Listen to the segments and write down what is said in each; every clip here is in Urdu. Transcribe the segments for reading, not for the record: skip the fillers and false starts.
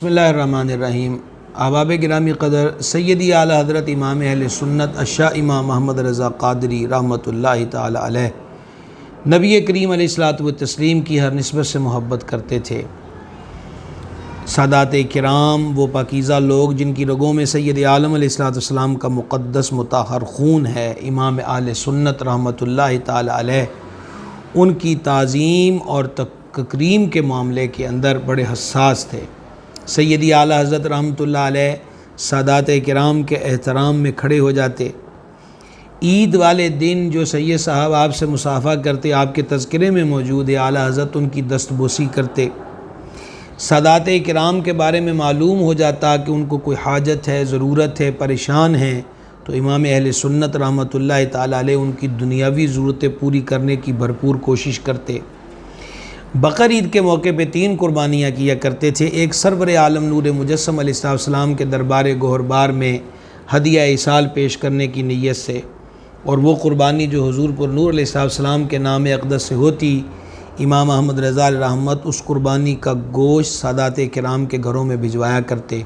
بسم اللہ الرحمن الرحیم۔ احباب گرامی قدر، سیدی اعلیٰ حضرت امام اہل سنت الشاہ امام محمد رضا قادری رحمۃ اللہ تعالی علیہ نبی کریم علیہ الصلوۃ والتسلیم کی ہر نسبت سے محبت کرتے تھے۔ سادات کرام وہ پاکیزہ لوگ جن کی رگوں میں سید عالم علیہ الصلوۃ والسلام کا مقدس مطہر خون ہے، امام اہل سنت رحمۃ اللہ تعالی علیہ ان کی تعظیم اور تکریم کے معاملے کے اندر بڑے حساس تھے۔ سیدی اعلیٰ حضرت رحمۃ اللہ علیہ سادات کرام کے احترام میں کھڑے ہو جاتے۔ عید والے دن جو سید صاحب آپ سے مصافحہ کرتے، آپ کے تذکرے میں موجود ہے، اعلیٰ حضرت ان کی دستبوسی کرتے۔ سادات کرام کے بارے میں معلوم ہو جاتا کہ ان کو کوئی حاجت ہے، ضرورت ہے، پریشان ہیں، تو امام اہل سنت رحمۃ اللہ تعالی علیہ ان کی دنیاوی ضرورتیں پوری کرنے کی بھرپور کوشش کرتے۔ بقر عید کے موقع پہ 3 قربانیاں کیا کرتے تھے۔ ایک سرور عالم نور مجسم علیہ السلام کے دربار گوہربار میں ہدیہ ایصال پیش کرنے کی نیت سے، اور وہ قربانی جو حضور پر نور علیہ السلام کے نام اقدس سے ہوتی، امام احمد رضا علیہ رحمت اس قربانی کا گوشت سادات کرام کے گھروں میں بھجوایا کرتے۔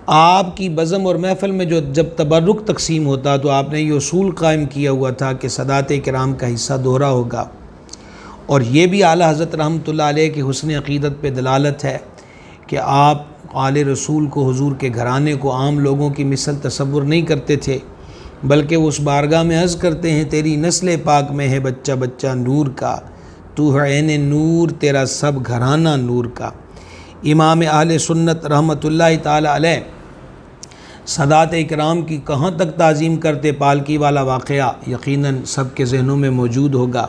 آپ کی بزم اور محفل میں جب تبرک تقسیم ہوتا تو آپ نے یہ اصول قائم کیا ہوا تھا کہ سادات کرام کا حصہ دوہرا ہوگا، اور یہ بھی اعلیٰ حضرت رحمۃ اللہ علیہ کی حسن عقیدت پہ دلالت ہے کہ آپ آل رسول کو، حضور کے گھرانے کو عام لوگوں کی مثل تصور نہیں کرتے تھے، بلکہ وہ اس بارگاہ میں عرض کرتے ہیں، تیری نسل پاک میں ہے بچہ بچہ نور کا، تو ہے عین نور، تیرا سب گھرانہ نور کا۔ امام اہل سنت رحمۃ اللہ تعالی علیہ سادات کرام کی کہاں تک تعظیم کرتے، پالکی والا واقعہ یقیناً سب کے ذہنوں میں موجود ہوگا۔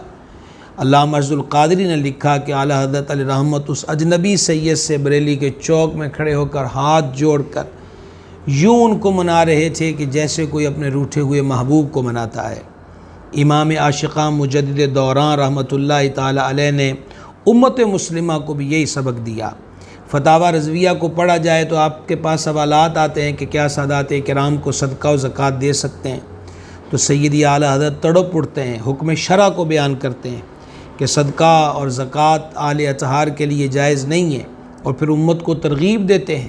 علامہ عبد القادری نے لکھا کہ اعلیٰ حضرت علیہ رحمت اس اجنبی سید سے بریلی کے چوک میں کھڑے ہو کر ہاتھ جوڑ کر یوں ان کو منا رہے تھے کہ جیسے کوئی اپنے روٹھے ہوئے محبوب کو مناتا ہے۔ امام عاشقاں مجدد دوران رحمۃ اللہ تعالی علیہ نے امت مسلمہ کو بھی یہی سبق دیا۔ فتاوی رضویہ کو پڑھا جائے تو آپ کے پاس سوالات آتے ہیں کہ کیا سادات کرام کو صدقہ و زکوٰۃ دے سکتے ہیں؟ تو سیدی اعلیٰ حضرت تڑپ اٹھتے ہیں، حکم شرع کو بیان کرتے ہیں کہ صدقہ اور زکوٰۃ آل اطہار کے لیے جائز نہیں ہے، اور پھر امت کو ترغیب دیتے ہیں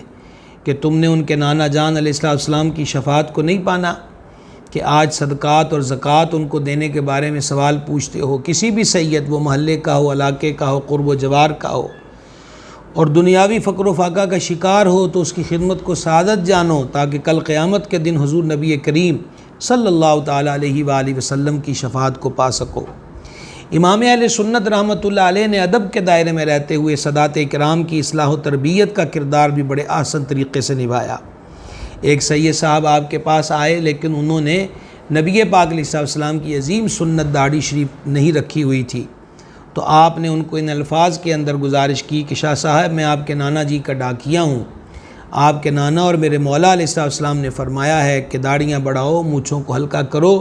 کہ تم نے ان کے نانا جان علیہ السلام کی شفاعت کو نہیں پانا کہ آج صدقات اور زکوٰۃ ان کو دینے کے بارے میں سوال پوچھتے ہو۔ کسی بھی سید، وہ محلے کا ہو، علاقے کا ہو، قرب و جوار کا ہو، اور دنیاوی فقر و فاقہ کا شکار ہو تو اس کی خدمت کو سعادت جانو، تاکہ کل قیامت کے دن حضور نبی کریم صلی اللہ تعالی علیہ وآلہ وسلم کی شفاعت کو پا سکو۔ امام اہل سنت رحمۃ اللہ علیہ نے ادب کے دائرے میں رہتے ہوئے سادات کرام کی اصلاح و تربیت کا کردار بھی بڑے احسن طریقے سے نبھایا۔ ایک سید صاحب آپ کے پاس آئے، لیکن انہوں نے نبی پاک علیہ السلام کی عظیم سنت داڑھی شریف نہیں رکھی ہوئی تھی، تو آپ نے ان کو ان الفاظ کے اندر گزارش کی کہ شاہ صاحب، میں آپ کے نانا جی کا ڈاکیا ہوں، آپ کے نانا اور میرے مولا علیہ السلام نے فرمایا ہے کہ داڑھیاں بڑھاؤ، مونچھوں کو ہلکا کرو،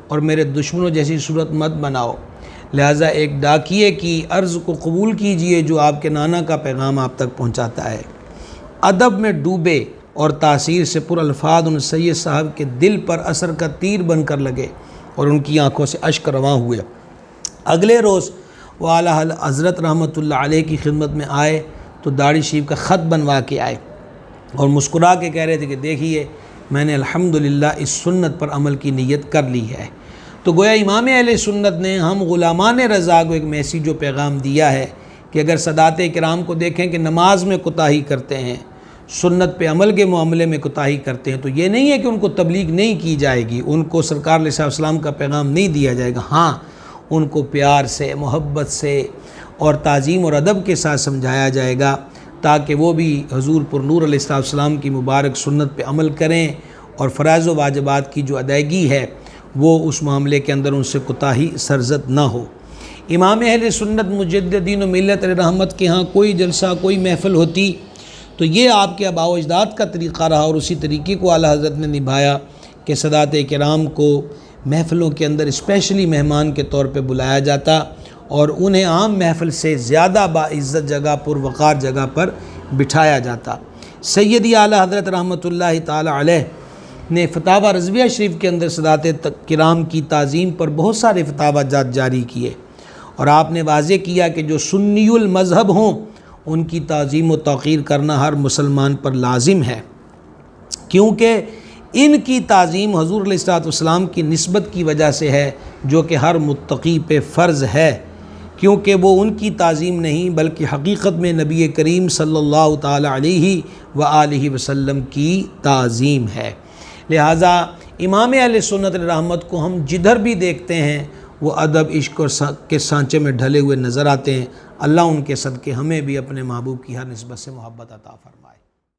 اور میرے دشمنوں جیسی صورت مت بناؤ، لہٰذا ایک ڈاکیے کی عرض کو قبول کیجئے جو آپ کے نانا کا پیغام آپ تک پہنچاتا ہے۔ ادب میں ڈوبے اور تاثیر سے پر الفاظ ان سید صاحب کے دل پر اثر کا تیر بن کر لگے، اور ان کی آنکھوں سے اشک رواں ہوئے۔ اگلے روز وہ اعلیٰ حضرت رحمۃ اللہ علیہ کی خدمت میں آئے تو داڑھی شریف کا خط بنوا کے آئے، اور مسکرا کے کہہ رہے تھے کہ دیکھیے، میں نے الحمدللہ اس سنت پر عمل کی نیت کر لی ہے۔ تو گویا امام اہل سنت نے ہم غلامان رضا کو ایک میسیج و پیغام دیا ہے کہ اگر سادات کرام کو دیکھیں کہ نماز میں کوتاہی کرتے ہیں، سنت پہ عمل کے معاملے میں کوتاہی کرتے ہیں، تو یہ نہیں ہے کہ ان کو تبلیغ نہیں کی جائے گی، ان کو سرکار علیہ السلام کا پیغام نہیں دیا جائے گا، ہاں ان کو پیار سے، محبت سے اور تعظیم اور ادب کے ساتھ سمجھایا جائے گا، تاکہ وہ بھی حضور پر نور علیہ السلام کی مبارک سنت پہ عمل کریں، اور فرائض و واجبات کی جو ادائیگی ہے وہ اس معاملے کے اندر ان سے کوتاہی سرزد نہ ہو۔ امام اہل سنت مجدد دین و ملت علیہ رحمت کے ہاں کوئی جلسہ، کوئی محفل ہوتی تو یہ آپ کے آباء و اجداد کا طریقہ رہا، اور اسی طریقے کو اعلیٰ حضرت نے نبھایا کہ سادات کرام کو محفلوں کے اندر اسپیشلی مہمان کے طور پہ بلایا جاتا، اور انہیں عام محفل سے زیادہ باعزت جگہ پر وقار جگہ پر بٹھایا جاتا۔ سیدی اعلیٰ حضرت رحمۃ اللہ تعالی علیہ نے فتاوی رضویہ شریف کے اندر سادات کرام کی تعظیم پر بہت سارے فتاوی جات جاری کیے، اور آپ نے واضح کیا کہ جو سنی المذہب ہوں ان کی تعظیم و توقیر کرنا ہر مسلمان پر لازم ہے، کیونکہ ان کی تعظیم حضور علیہ الصلوۃ والسلام کی نسبت کی وجہ سے ہے، جو کہ ہر متقی پہ فرض ہے، کیونکہ وہ ان کی تعظیم نہیں بلکہ حقیقت میں نبی کریم صلی اللہ تعالی علیہ وآلہ وسلم کی تعظیم ہے۔ لہٰذا امام اہل سنت رحمت کو ہم جدھر بھی دیکھتے ہیں وہ ادب، عشق اور کے سانچے میں ڈھلے ہوئے نظر آتے ہیں۔ اللہ ان کے صدقے ہمیں بھی اپنے محبوب کی ہر نسبت سے محبت عطا فرمائے۔